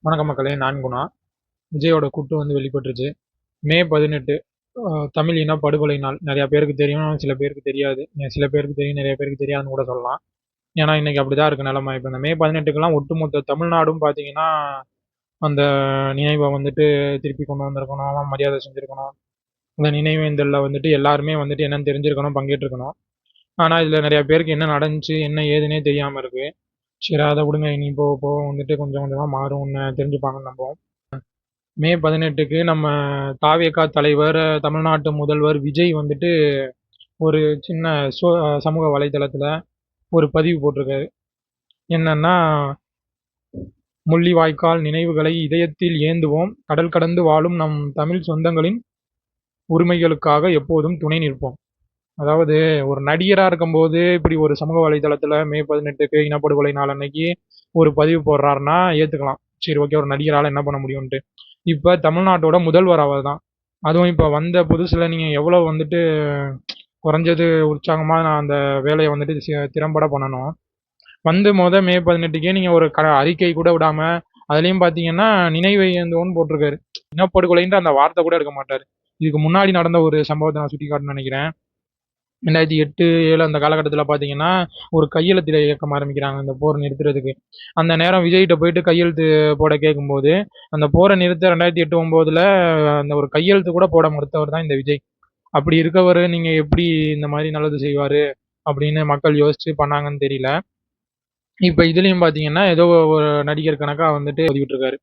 வணக்கம் மக்களே, நான் குணா. விஜயோட கூட்டு வெளிப்பட்டுருச்சு. மே 18 தமிழ் இன படுகொலை நாள். நிறைய பேருக்கு தெரியும், சில பேருக்கு தெரியாது. சில பேருக்கு தெரியும், நிறைய பேருக்கு தெரியாதுன்னு கூட சொல்லலாம். ஏன்னா இன்னைக்கு அப்படிதான் இருக்கு நிலைமை. இப்போ இந்த மே 18க்குலாம் ஒட்டுமொத்த தமிழ்நாடும் பார்த்தீங்கன்னா அந்த நினைவை திருப்பி கொண்டு வந்திருக்கணும், மரியாதை செஞ்சிருக்கணும். அந்த நினைவேந்தல்ல எல்லாருமே என்னன்னு தெரிஞ்சிருக்கணும், பங்கேற்றிருக்கணும். ஆனா இதுல நிறைய பேருக்கு என்ன நடந்துச்சு, என்ன ஏதுன்னே தெரியாம இருக்கு. சரி, அதை விடுங்க. இனி போக போக கொஞ்சம் கொஞ்சமா மாறும்னு தெரிஞ்சுப்பாங்கன்னு நம்புவோம். மே 18க்கு நம்ம தாவேகா தலைவர், தமிழ்நாட்டு முதல்வர் விஜய் ஒரு சின்ன சமூக வலைதளத்துல ஒரு பதிவு போட்டிருக்காரு. என்னன்னா, முள்ளிவாய்க்கால் நினைவுகளை இதயத்தில் ஏந்துவோம், கடல் கடந்து வாழும் நம் தமிழ் சொந்தங்களின் உரிமைகளுக்காக எப்போதும் துணை நிற்போம். அதாவது ஒரு நடிகரா இருக்கும்போது இப்படி ஒரு சமூக வலைதளத்துல மே 18க்கு இனப்படுகொலை நாள் அன்னைக்கு ஒரு பதிவு போடுறாருன்னா ஏத்துக்கலாம். சரி, ஓகே, ஒரு நடிகரால என்ன பண்ண முடியும்ட்டு. இப்ப தமிழ்நாட்டோட முதல்வர் அவர் தான். அதுவும் இப்ப வந்த புதுசுல நீங்க எவ்வளவு குறைஞ்சது உற்சாகமா நான் அந்த வேலையை திறம்பட பண்ணணும். மே 18க்கே நீங்க ஒரு அறிக்கை கூட விடாம, அதுலயும் பாத்தீங்கன்னா நினைவை ஏந்துவோன்னு போட்டிருக்காரு. இனப்படுகொலைன்ற அந்த வார்த்தை கூட எடுக்க மாட்டாரு. இதுக்கு முன்னாடி நடந்த ஒரு சம்பவத்தை நான் சுட்டி காட்டணும்னு நினைக்கிறேன். 2008, 2007 அந்த காலகட்டத்தில் பார்த்தீங்கன்னா ஒரு கையெழுத்து இயக்கம் ஆரம்பிக்கிறாங்க இந்த போர் நிறுத்துறதுக்கு. அந்த நேரம் விஜய்கிட்ட போயிட்டு கையெழுத்து போட கேட்கும்போது, அந்த போரை நிறுத்த 2008, 2009 அந்த ஒரு கையெழுத்து கூட போட மறுத்தவர் தான் இந்த விஜய். அப்படி இருக்கவர் நீங்க எப்படி இந்த மாதிரி நல்லது செய்வாரு அப்படின்னு மக்கள் யோசிச்சு பண்ணாங்கன்னு தெரியல. இப்ப இதுலயும் பாத்தீங்கன்னா ஏதோ ஒரு நடிகர் கணக்கா பதிவிட்டு இருக்காரு.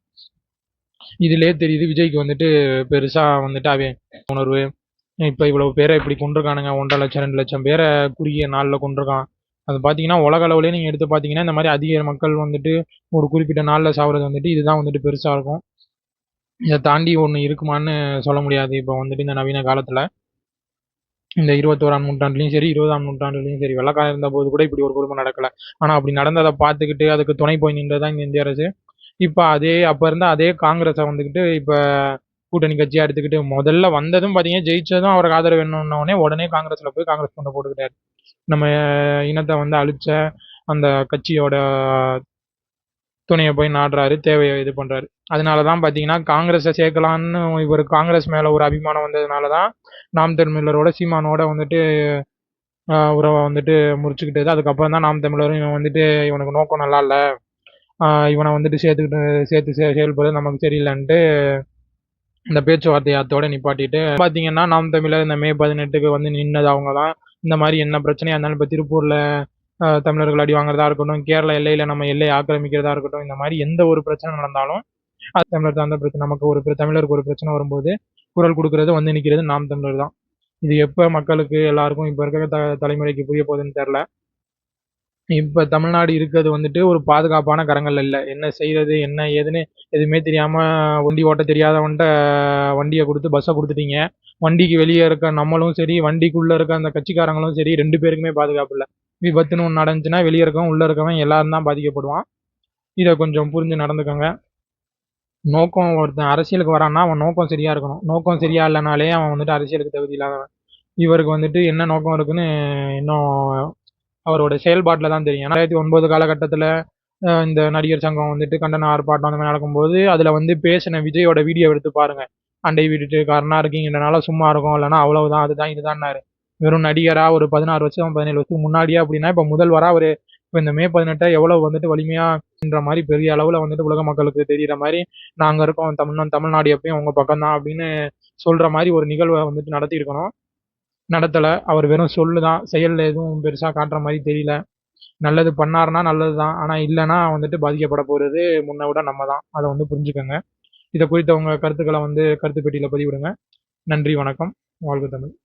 இதுலயே தெரியுது விஜய்க்கு பெருசா அவே உணர்வு. இப்போ இவ்வளவு பேரை இப்படி கொண்டிருக்கானுங்க, 1.5 லட்சம் 2 லட்சம் பேரை குறுகிய நாளில் கொண்டிருக்கான். அது பார்த்தீங்கன்னா உலக அளவுலேயே நீங்கள் எடுத்து பார்த்தீங்கன்னா இந்த மாதிரி அதிக மக்கள் ஒரு குறிப்பிட்ட நாளில் சாப்பிட்றது இதுதான் பெருசாக இருக்கும். இதை தாண்டி ஒன்று இருக்குமான்னு சொல்ல முடியாது. இப்போ இந்த நவீன காலத்தில் இந்த 21ஆம் நூற்றாண்டுலையும் சரி, 20ஆம் நூற்றாண்டுலையும் சரி, வெள்ளக்காரன் இருந்த போது கூட இப்படி ஒரு குடும்பம் நடக்கலை. ஆனால் அப்படி நடந்ததை பார்த்துக்கிட்டு அதுக்கு துணை போய் நின்றதான் இந்த இந்திய அரசு. இப்போ அப்போ இருந்த அதே காங்கிரஸை இப்போ கூட்டணி கட்சியா எடுத்துக்கிட்டு முதல்ல வந்ததும் பார்த்தீங்கன்னா ஜெயிச்சதும் அவருக்கு ஆதரவு வேணும்னோடனே உடனே காங்கிரஸ்ல போய் காங்கிரஸ் கொண்டு போட்டுக்கிட்டாரு. நம்ம இனத்தை அழிச்ச அந்த கட்சியோட துணையை போய் நாடுறாரு, தேவையை இது பண்றாரு. அதனாலதான் பாத்தீங்கன்னா காங்கிரஸை சேர்க்கலான்னு இவர் காங்கிரஸ் மேல ஒரு அபிமானம் வந்ததுனாலதான் நாம் தமிழரோட சீமானோட உறவை முறிச்சுக்கிட்டது. அதுக்கப்புறம் தான் நாம் தமிழரும் இவன் இவனுக்கு நோக்கம் நல்லா இல்லை, இவனை சேர்த்து செயல்படுறது நமக்கு சரியில்லைன்ட்டு இந்த பேச்சுவார்த்தையாத்தோட நிப்பாட்டிட்டு பாத்தீங்கன்னா நாம் தமிழர் இந்த மே 18க்கு நின்னது அவங்க தான். இந்த மாதிரி என்ன பிரச்சனையா இருந்தாலும் இப்போ திருப்பூர்ல தமிழர்கள் அடி வாங்குறதா இருக்கட்டும், கேரள எல்லையில நம்ம எல்லை ஆக்கிரமிக்கிறதா இருக்கட்டும், இந்த மாதிரி எந்த ஒரு பிரச்சனை நடந்தாலும் அது தமிழர் தான் பிரச்சனை. நமக்கு ஒரு தமிழருக்கு ஒரு பிரச்சனை வரும்போது குரல் கொடுக்கறது நிற்கிறது நாம் தமிழர் தான். இது எப்ப மக்களுக்கு எல்லாருக்கும் இப்ப இருக்கிற தலைமுறைக்கு புரிய போகுதுன்னு தெரியல. இப்ப தமிழ்நாடு இருக்கிறது ஒரு பாதுகாப்பான கரங்கள் இல்லை. என்ன செய்யறது என்ன ஏதுன்னு எதுவுமே தெரியாம வண்டி ஓட்ட தெரியாதவன்ட்ட வண்டியை கொடுத்து பஸ்ஸை கொடுத்துட்டீங்க. வண்டிக்கு வெளியே இருக்க நம்மளும் சரி, வண்டிக்குள்ள இருக்க அந்த கட்சிக்காரங்களும் சரி, 2 பேருக்குமே பாதுகாப்பு இல்லை. விபத்துன்னு ஒன்று நடந்துச்சுன்னா வெளியே இருக்கவன் உள்ள இருக்கவன் எல்லாரும் தான் பாதிக்கப்படுவான். இதை கொஞ்சம் புரிஞ்சு நடந்துக்கோங்க. நோக்கம் ஒருத்தன் அரசியலுக்கு வரான்னா அவன் நோக்கம் சரியா இருக்கணும். நோக்கம் சரியா இல்லைனாலே அவன் அரசியலுக்கு தகுதி இல்லாதவன். இவருக்கு என்ன நோக்கம் இருக்குன்னு இன்னும் அவரோட செயல்பாட்டில் தான் தெரியும். 2009 காலகட்டத்தில் இந்த நடிகர் சங்கம் கண்டன ஆர்ப்பாட்டம் அந்த மாதிரி நடக்கும்போது அதில் பேசின விஜயோட வீடியோ எடுத்து பாருங்க. அண்டை வீட்டுக்காரனா இருக்கீங்கன்றனால சும்மா இருக்கும், இல்லைன்னா அவ்வளவுதான், அதுதான் இதுதான்னாரு. வெறும் நடிகரா ஒரு 16 வருஷம் 17 வருஷத்துக்கு முன்னாடியா அப்படின்னா இப்போ முதல்வரா அவர் இப்போ இந்த மே 18 எவ்வளவு வலிமையான்ற மாதிரி பெரிய அளவில் உலக மக்களுக்கு தெரிகிற மாதிரி நாங்கள் இருக்கோம், தமிழ்நாடு எப்பயும் உங்க பக்கம் தான் அப்படின்னு சொல்ற மாதிரி ஒரு நிகழ்வை நடத்தி இருக்கணும். நடத்தலை. அவர் வெறும் சொல்லுதான், செயல்ல எதுவும் பெருசா காட்டுற மாதிரி தெரியல. நல்லது பண்ணாருன்னா நல்லதுதான், ஆனா இல்லைன்னா பாதிக்கப்பட போறது முன்ன விட நம்ம தான். அதை புரிஞ்சுக்கோங்க. இதை குறித்த உங்க கருத்துக்களை கருத்து பெட்டியில பதிவிடுங்க. நன்றி, வணக்கம், வாழ்க தமிழ்.